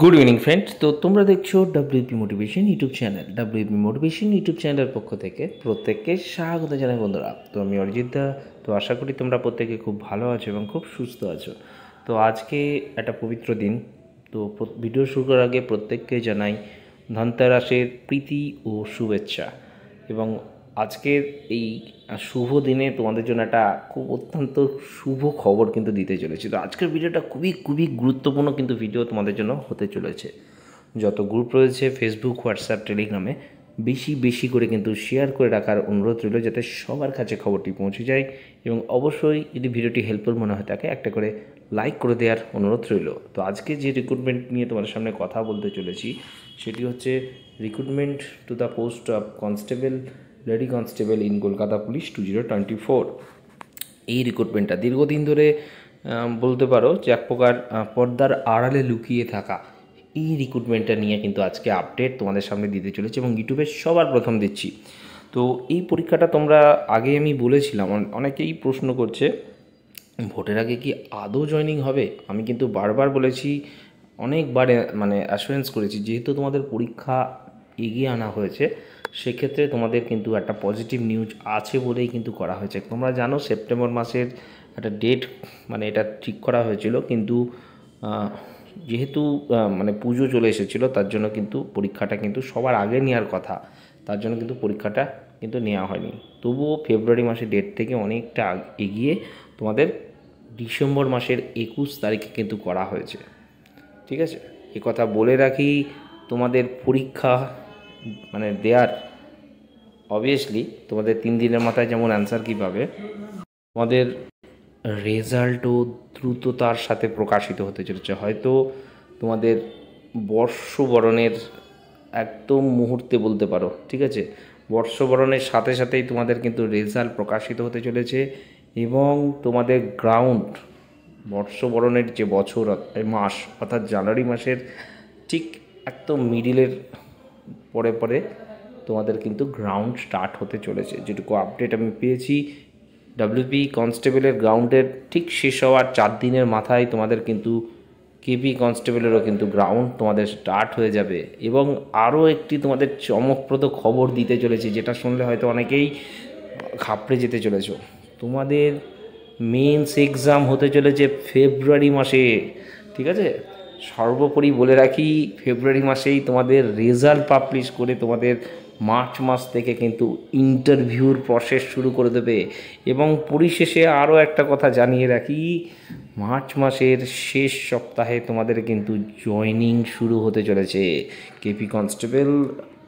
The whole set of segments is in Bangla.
Good evening friends. তো তোমরা দেখছো WP motivation YouTube channel. WP motivation YouTube চ্যানেলের পক্ষ থেকে প্রত্যেককে স্বাগত জানাই বন্ধুরা। তো আমি অরিজিৎ দা। তো আশা করি তোমরা প্রত্যেকে খুব ভালো আছো এবং খুব সুস্থ আছো। তো আজকে একটা পবিত্র দিন। তো ভিডিও শুরু করার আগে প্রত্যেককে জানাই ধনতেরাসের প্রীতি ও শুভেচ্ছা। এবং আজকের এই শুভ দিনে তোমাদের জন্য একটা খুব অত্যন্ত শুভ খবর কিন্তু দিতে চলেছি। তো আজকের ভিডিওটা খুবই গুরুত্বপূর্ণ কিন্তু ভিডিও তোমাদের জন্য হতে চলেছে। যত গ্রুপ রয়েছে ফেসবুক, হোয়াটসঅ্যাপ, টেলিগ্রামে বেশি করে কিন্তু শেয়ার করে রাখার অনুরোধ রইল, যাতে সবার কাছে খবরটি পৌঁছে যায়। এবং অবশ্যই যদি ভিডিওটি হেল্পফুল মনে হয় থাকে একটা করে লাইক করে দেওয়ার অনুরোধ রইল। তো আজকে যে রিক্রুটমেন্ট নিয়ে তোমাদের সামনে কথা বলতে চলেছি সেটি হচ্ছে recruitment to the post of constable, lady constable in Kolkata police 2024। এই রিক্রুটমেন্টটা দীর্ঘদিন ধরে বলতে পারো যে এক প্রকার পর্দার আড়ালে লুকিয়ে থাকা এই রিক্রুটমেন্টটা নিয়ে কিন্তু আজকে আপডেট তোমাদের সামনে দিতে চলেছে এবং ইউটিউবে সবার প্রথম দিচ্ছি। তো এই পরীক্ষাটা তোমরা আগে আমি বলেছিলাম, অনেকেই প্রশ্ন করছে ভোটের আগে কি আদৌ জয়েনিং হবে। আমি কিন্তু বারবার বলেছি, অনেকবার মানে অ্যাসুরেন্স করেছি, যেহেতু তোমাদের পরীক্ষা এগিয়ে আনা হয়েছে সেক্ষেত্রে তোমাদের কিন্তু একটা পজিটিভ নিউজ আছে বলেই কিন্তু করা হয়েছে। তোমরা জানো সেপ্টেম্বর মাসের একটা ডেট মানে এটা ঠিক করা হয়েছিল, কিন্তু যেহেতু মানে পুজো চলে এসেছিলো তার জন্য কিন্তু পরীক্ষাটা কিন্তু সবার আগে নেওয়ার কথা, তার জন্য কিন্তু পরীক্ষাটা কিন্তু নেওয়া হয়নি। তবুও ফেব্রুয়ারি মাসের ডেট থেকে অনেকটা এগিয়ে তোমাদের ডিসেম্বর মাসের 21 তারিখে কিন্তু করা হয়েছে। ঠিক আছে, এ কথা বলে রাখি, তোমাদের পরীক্ষা মানে দেওয়ার অবভিয়াসলি তোমাদের 3 দিনের মাথায় যেমন অ্যান্সার কী পাবে, তোমাদের রেজাল্টও দ্রুততার সাথে প্রকাশিত হতে চলেছে। হয়তো তোমাদের বর্ষবরণের একদম মুহূর্তে বলতে পারো, ঠিক আছে, বর্ষবরণের সাথে সাথেই তোমাদের কিন্তু রেজাল্ট প্রকাশিত হতে চলেছে। এবং তোমাদের গ্রাউন্ড বর্ষবরণের যে বছর মাস অর্থাৎ জানুয়ারি মাসের ঠিক একদম মিডিলের পরে তোমাদের কিন্তু গ্রাউন্ড স্টার্ট হতে চলেছে। যেটুকু আপডেট আমি পেয়েছি, ডাব্লিউপি কনস্টেবলের গ্রাউন্ডের ঠিক শেষ হওয়ার 4 দিনের মাথায় তোমাদের কিন্তু কেপি কনস্টেবলেরও কিন্তু গ্রাউন্ড তোমাদের স্টার্ট হয়ে যাবে। এবং আরও একটি তোমাদের চমকপ্রদ খবর দিতে চলেছি, যেটা শুনলে হয়তো অনেকেই ঘাবড়ে যেতে চলেছ। তোমাদের মেন্স এক্সাম হতে চলেছে ফেব্রুয়ারি মাসে। ঠিক আছে, সর্বোপরি বলে রাখি ফেব্রুয়ারি মাসেই তোমাদের রেজাল্ট পাবলিশ করে তোমাদের মার্চ মাস থেকে কিন্তু ইন্টারভিউর প্রসেস শুরু করে দেবে। এবং পরিশেষে আরও একটা কথা জানিয়ে রাখি, মার্চ মাসের শেষ সপ্তাহে তোমাদের কিন্তু জয়নিং শুরু হতে চলেছে। কেপি কনস্টেবল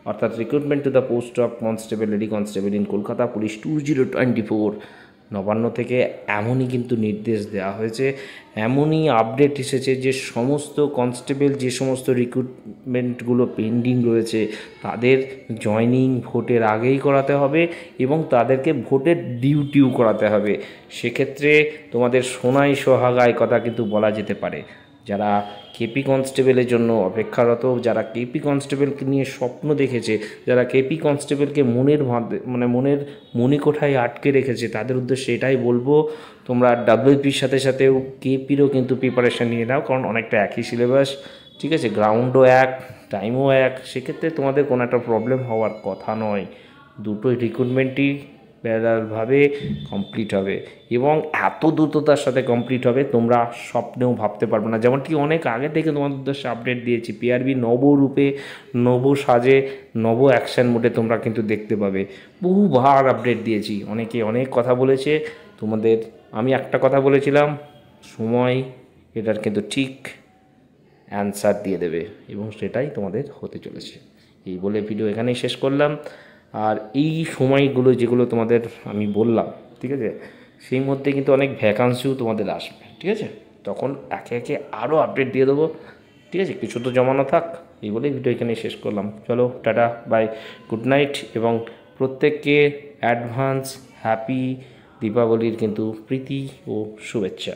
অর্থাৎ recruitment to the post of constable, lady constable in Kolkata police 2024 Nabanna থেকে এমনই কিন্তু নির্দেশ দেওয়া হয়েছে, এমনই আপডেট এসেছে যে সমস্ত কনস্টেবল যে সমস্ত রিক্রুটমেন্টগুলো পেন্ডিং রয়েছে তাদের জয়নিং ভোটের আগেই করাতে হবে এবং তাদেরকে ভোটের ডিউটিও করাতে হবে। সেক্ষেত্রে তোমাদের সোনাই সোহাগায় কথা কিন্তু বলা যেতে পারে। যারা কেপি কনস্টেবলের জন্য অপেক্ষারত, যারা কেপি কনস্টেবলকে নিয়ে স্বপ্ন দেখেছে, যারা কেপি কনস্টেবলকে মনের মণিকোঠায় আটকে রেখেছে, তাদের উদ্দেশ্যে এটাই বলবো, তোমরা ডাব্লিউপির সাথেও কেপিরও কিন্তু প্রিপারেশান নিয়ে নাও, কারণ অনেকটা একই সিলেবাস। ঠিক আছে, গ্রাউন্ডও এক, টাইমও এক, সেক্ষেত্রে তোমাদের কোনো একটা প্রবলেম হওয়ার কথা নয়। দুটোই রিক্রুটমেন্টই প্যারালালভাবে কমপ্লিট হবে এবং এত দ্রুততার সাথে কমপ্লিট হবে তোমরা স্বপ্নেও ভাবতে পারবে না। যেমনটি অনেক আগে থেকে তোমাদের উদ্দেশ্যে আপডেট দিয়েছি, পিআরবি নবরূপে, নব সাজে, নব অ্যাকশান মোডে তোমরা কিন্তু দেখতে পাবে। বহুবার আপডেট দিয়েছি, অনেকে অনেক কথা বলেছে তোমাদের। আমি একটা কথা বলেছিলাম, সময় এটার কিন্তু ঠিক অ্যান্সার দিয়ে দেবে এবং সেটাই তোমাদের হতে চলেছে। এই বলে ভিডিও এখানেই শেষ করলাম। আর এই সময়গুলো যেগুলো তোমাদের আমি বললাম, ঠিক আছে, সেই মধ্যে কিন্তু অনেক ভ্যাকান্সিও তোমাদের আসবে। ঠিক আছে, তখন একে একে আরও আপডেট দিয়ে দেবো। ঠিক আছে, কিছু তো জমানো থাক। এই বলেই ভিডিও এখানেই শেষ করলাম। চলো, টাটা, বাই, গুড নাইট এবং প্রত্যেককে অ্যাডভান্স হ্যাপি দীপাবলির কিন্তু প্রীতি ও শুভেচ্ছা।